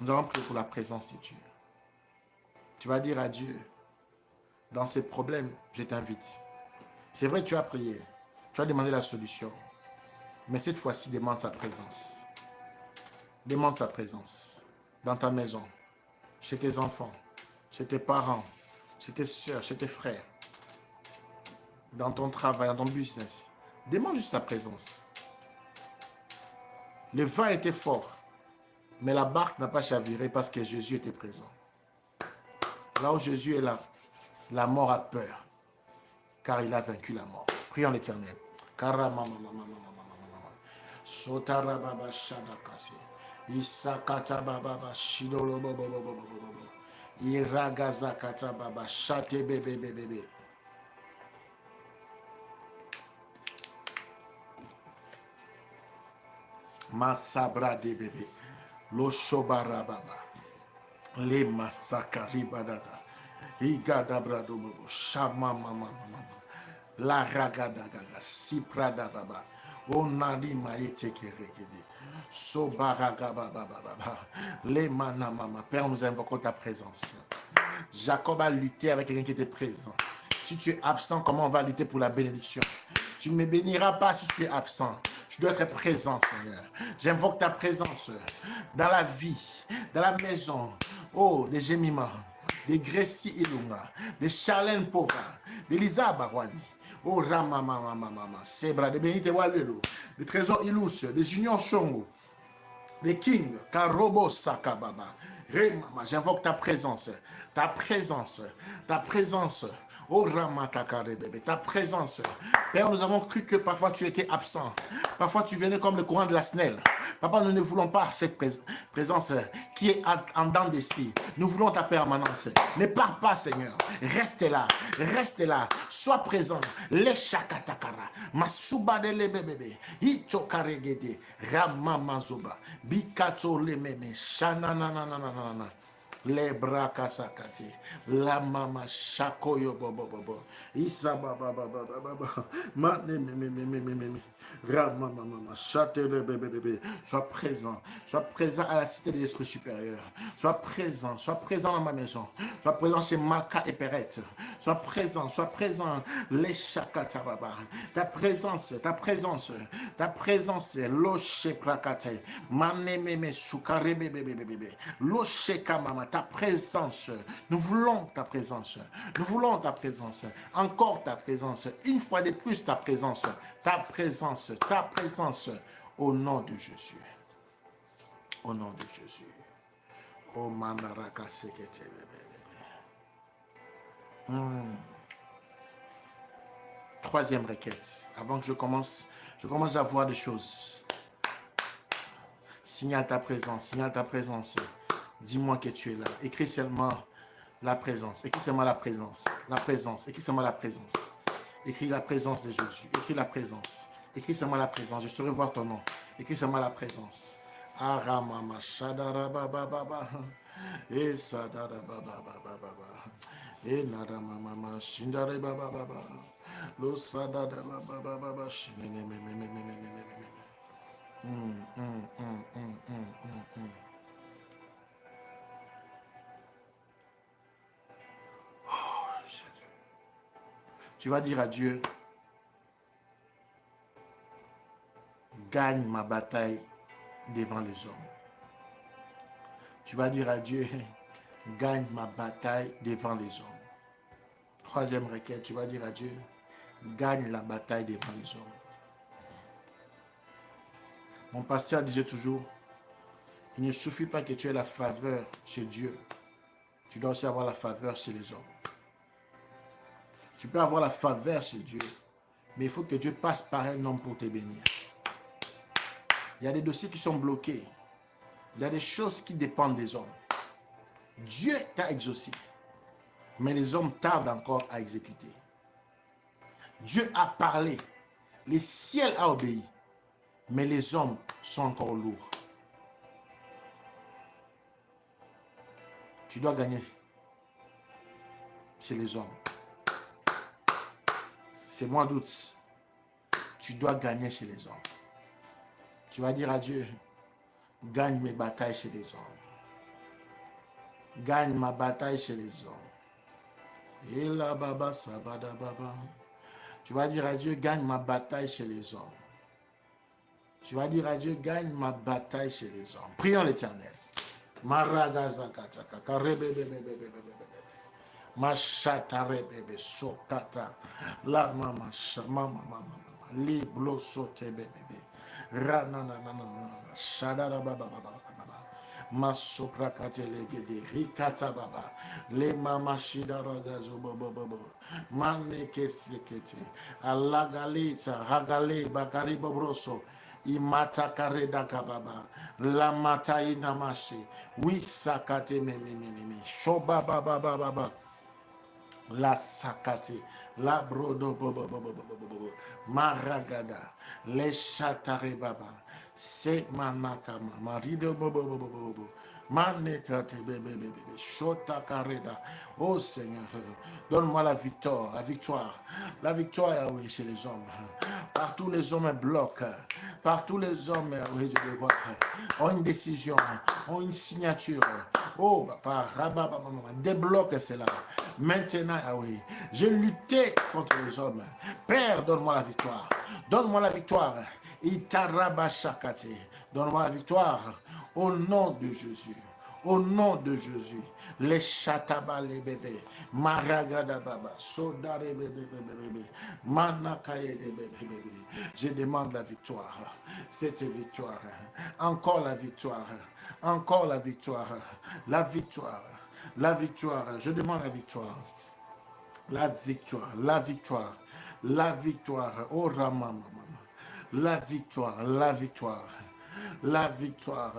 Nous allons prier pour la présence de Dieu. Tu vas dire à Dieu, dans ces problèmes, je t'invite. C'est vrai, tu as prié. Tu as demandé la solution. Mais cette fois-ci, demande sa présence. Demande sa présence. Dans ta maison, chez tes enfants, chez tes parents, chez tes soeurs, chez tes frères, dans ton travail, dans ton business. Demande juste sa présence. Le vent était fort, mais la barque n'a pas chaviré parce que Jésus était présent. Là où Jésus est là, la mort a peur, car il a vaincu la mort. Prions l'Éternel. Sotarababa Shadakase. Isakata Baba Shidolo Bobo. Iragazakata Baba Shate Bebe. Masabra de bébé. Lo Shobara Baba. Le Masakari Badada. Igada Brado Bobo. Shama Mama. La Ragada Gaga. Siprada Baba. Onari Maete Keregede. Sobaraga Baba. Le Mana Mama. Père, nous invoquons ta présence. Jacob a lutté avec quelqu'un qui était présent. Si tu es absent, comment on va lutter pour la bénédiction? Tu ne me béniras pas si tu es absent. Je dois être présent, Seigneur. J'invoque ta présence dans la vie, dans la maison. Oh, des gémiments, des Grécy Ilunga, des Charlène Pova, des Lisa Barwali. Oh, Ramamamamama, Sebra, des Benite Walelo, des Trésors Ilus, des Unions Chongo, des Kings, Karobo Sakababa. J'invoque ta présence, ta présence, ta présence. Oh Ramatakare bébé, ta présence. Père, nous avons cru que parfois tu étais absent. Parfois tu venais comme le courant de la snelle. Papa, nous ne voulons pas cette présence qui est en dents d'esprit. Nous voulons ta permanence. Ne pars pas, Seigneur. Reste là. Reste là. Sois présent. Les chakatakara. Masuba de le bébé. Ito karegede. Ramamazoba. Bikato le meme. Shanananananana. Les bras kasakati, la mama shakoyo bobo, isa baba, ma Ramamama, châtelet bébé, sois présent à la cité des esprits supérieurs, sois présent dans ma maison, sois présent chez Malka et Perrette, sois présent, les chakata baba, ta présence, loche prakate, manememe soukare bébé, loche kamama, ta présence, nous voulons ta présence, encore ta présence, une fois de plus ta présence, au nom de Jésus. Au nom de Jésus. Oh mandaraka sekete bébé. Troisième requête. Avant que je commence à voir des choses. Signale ta présence. Dis-moi que tu es là. Écris seulement la présence. Écris seulement la présence. Écris la présence de Jésus. Écris seulement la présence. Je saurai voir ton nom. Écris seulement la présence. Aramama shadara baba baba. Et sadara baba baba. Et naramama shindare baba baba. Lo sadara baba baba. Tu vas dire à Dieu, gagne ma bataille devant les hommes. Tu vas dire à Dieu, gagne ma bataille devant les hommes. Troisième requête, tu vas dire à Dieu, gagne la bataille devant les hommes. Mon pasteur disait toujours, il ne suffit pas que tu aies la faveur chez Dieu, tu dois aussi avoir la faveur chez les hommes. Tu peux avoir la faveur chez Dieu, mais il faut que Dieu passe par un homme pour te bénir. Il y a des dossiers qui sont bloqués. Il y a des choses qui dépendent des hommes. Dieu t'a exaucé, mais les hommes tardent encore à exécuter. Dieu a parlé, le ciel a obéi, mais les hommes sont encore lourds. Tu dois gagner chez les hommes. C'est mois d'août. Tu dois gagner chez les hommes. Tu vas dire à Dieu, gagne mes batailles chez les hommes. gagne ma bataille chez les hommes. Et là, baba, sabada, baba. Tu vas dire à Dieu, gagne ma bataille chez les hommes. Tu vas dire à Dieu, gagne ma bataille chez les hommes. Prions l'Éternel. Maragazakataka, karebebebebebebebe. Machatarebebe, sokata. La mama, mama, mama, liblo sote bebebe. Ranananana, shadara baba baba baba. Masopra katelegede, rikata baba. Le mama shidara gazo bobo bobo. Maneke sekete. Alagalita, ragale, bakari bobroso. Imata kareda kababa. La mata inamashi. Wisakate meme. Shoba baba baba baba. La sakate, la brodo bobo bobo bobo bobo, maragada, le chatare baba, se manakama, marido bobo bobo bobo, manekate bebe bebe, shota kareda. Oh Seigneur, donne-moi la victoire, Yahweh, chez les hommes. Partout les hommes bloquent, partout les hommes, Yahweh, je le vois, ont une décision, ont une signature. Oh, papa, débloque cela. Maintenant, Yahweh, je luttais contre les hommes. Père, donne-moi la victoire. Donne-moi la victoire. Itarabashakate. Donne-moi la victoire. Au nom de Jésus. Au nom de Jésus. Les chataba les bébés. Maragada baba. Sodare bébé bébé. Manakaye de bébé. Je demande la victoire. Cette victoire. Encore la victoire. Encore la victoire. La victoire. La victoire. Je demande la victoire. La victoire. La victoire. La victoire. Oh Ramama. La victoire. La victoire. La victoire.